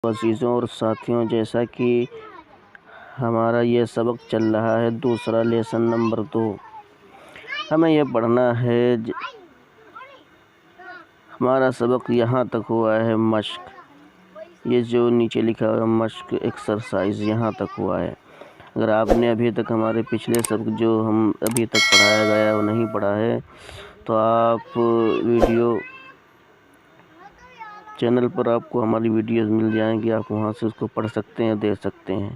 عزیزوں اور ساتھیوں، جیسا کہ ہمارا یہ سبق چل رہا ہے دوسرا لیسن نمبر 2، ہمیں یہ پڑھنا ہے۔ ہمارا سبق یہاں تک ہوا ہے مشق، یہ جو نیچے لکھا ہوا ہے مشق ایکسرسائز یہاں تک ہوا ہے۔ اگر آپ نے ابھی تک ہمارے پچھلے سبق جو ہم ابھی تک پڑھایا گیا وہ نہیں پڑھا ہے تو آپ ویڈیو چینل پر آپ کو ہماری ویڈیوز مل جائیں گی، آپ وہاں سے اس کو پڑھ سکتے ہیں، دیکھ سکتے ہیں۔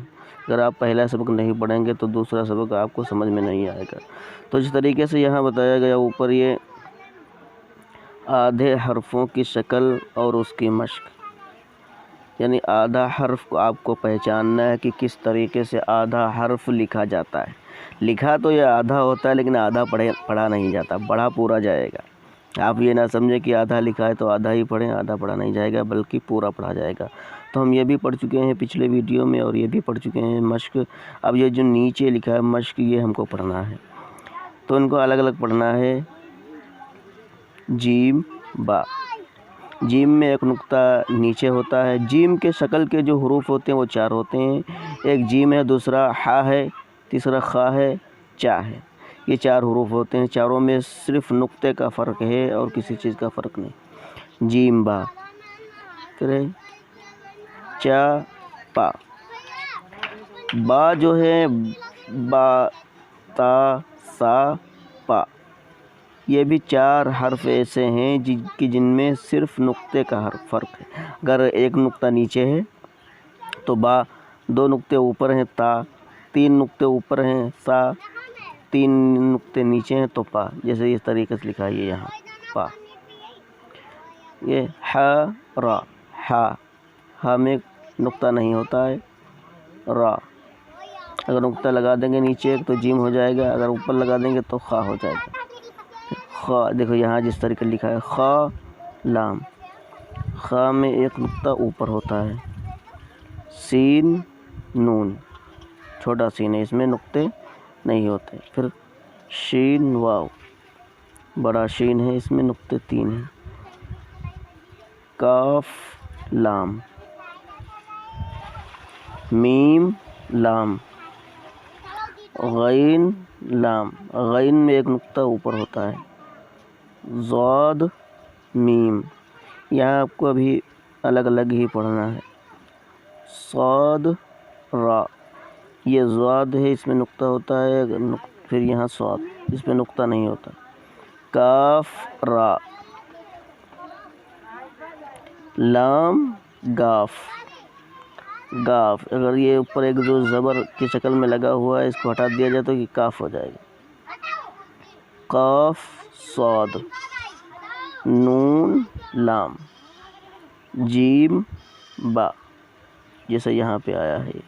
اگر آپ پہلا سبق نہیں پڑھیں گے تو دوسرا سبق آپ کو سمجھ میں نہیں آئے گا۔ تو اس طریقے سے یہاں بتایا گیا اوپر یہ آدھے حرفوں کی شکل اور اس کی مشق، یعنی آدھا حرف کو آپ کو پہچاننا ہے کہ کس طریقے سے آدھا حرف لکھا جاتا ہے۔ لکھا تو یہ آدھا ہوتا ہے لیکن آدھا پڑھا نہیں جاتا، پڑھا پورا جائے گا۔ آپ یہ نہ سمجھیں کہ آدھا لکھا ہے تو آدھا ہی پڑھیں، آدھا پڑھا نہیں جائے گا بلکہ پورا پڑھا جائے گا۔ تو ہم یہ بھی پڑھ چکے ہیں پچھلے ویڈیو میں اور یہ بھی پڑھ چکے ہیں مشق۔ اب یہ جو نیچے لکھا ہے مشق، یہ ہم کو پڑھنا ہے، تو ان کو الگ الگ پڑھنا ہے۔ جیم با، جیم میں ایک نقطہ نیچے ہوتا ہے۔ جیم کے شکل کے جو حروف ہوتے ہیں وہ 4 ہوتے ہیں، ایک جیم ہے، دوسرا ہا ہے، تیسرا خا ہے، چا ہے۔ یہ 4 حروف ہوتے ہیں، چاروں میں صرف نقطے کا فرق ہے اور کسی چیز کا فرق نہیں۔ جیم با، پھر ہے چا پا۔ با جو ہے با تا سا پا، یہ بھی 4 حرف ایسے ہیں جن میں صرف نقطے کا فرق ہے۔ اگر ایک نقطہ نیچے ہے تو با، 2 نقطے اوپر ہیں تا، 3 نقطے اوپر ہیں سا، 3 نقطے نیچے ہیں تو پا، جیسے اس طریقے سے لکھا ہے یہاں پا۔ یہ ہا را، ہا میں نقطہ نہیں ہوتا ہے، را اگر نقطہ لگا دیں گے نیچے تو جیم ہو جائے گا، اگر اوپر لگا دیں گے تو خا ہو جائے گا۔ خا دیکھو یہاں جس طریقے لکھا ہے خا لام، خا میں ایک نقطہ اوپر ہوتا ہے۔ سین نون، چھوٹا سین ہے، اس میں نقطے نہیں ہوتے۔ پھر شین واو، بڑا شین ہے، اس میں نقطے 3 ہیں۔ کاف لام، میم لام، غین لام، غین میں ایک نقطہ اوپر ہوتا ہے۔ ضاد میم، یہاں آپ کو ابھی الگ الگ ہی پڑھنا ہے۔ صاد را، یہ ضاد ہے، اس میں نقطہ ہوتا ہے، پھر یہاں صاد، اس میں نقطہ نہیں ہوتا۔ کاف را، لام گاف، گاف اگر یہ اوپر ایک جو زبر کی شکل میں لگا ہوا ہے اس کو ہٹا دیا جائے تو یہ کاف ہو جائے گا۔ قاف صاد، نون لام، جیم با، جیسے یہاں پہ آیا ہے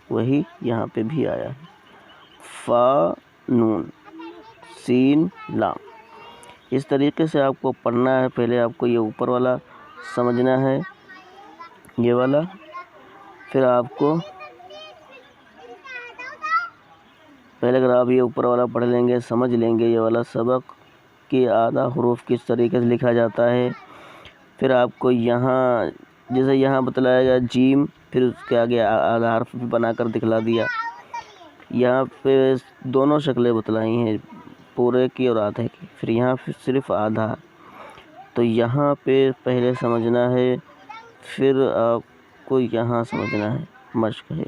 وہی یہاں پہ بھی آیا ہے۔ فا نون، سین لام، اس طریقے سے آپ کو پڑھنا ہے۔ پہلے آپ کو یہ اوپر والا سمجھنا ہے، یہ والا، پھر آپ کو پہلے اگر آپ یہ اوپر والا پڑھ لیں گے، سمجھ لیں گے یہ والا سبق کہ آدھا حروف کس طریقے سے لکھا جاتا ہے، پھر آپ کو یہاں جیسے یہاں بتلایا گیا جیم، پھر اس کے آگے آدھا حرف بھی بنا کر دکھلا دیا۔ یہاں پہ دونوں شکلیں بتلائی ہیں، پورے کی اور آدھے کی، پھر یہاں صرف آدھا، تو یہاں پہ پہلے سمجھنا ہے، پھر آپ کو یہاں سمجھنا ہے مشق ہے۔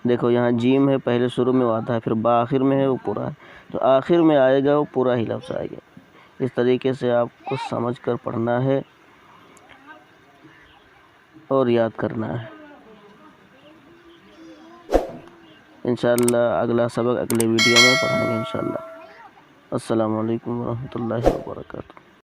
دیکھو یہاں جیم ہے، پہلے شروع میں وہ آدھا ہے، پھر با آخر میں ہے وہ پورا ہے، تو آخر میں آئے گا وہ پورا ہی لفظ آئے گا۔ اس طریقے سے آپ کو سمجھ کر پڑھنا ہے اور یاد کرنا ہے۔ انشاءاللہ اگلا سبق اگلے ویڈیو میں پڑھائیں گے انشاءاللہ۔ السلام علیکم ورحمۃ اللہ وبرکاتہ۔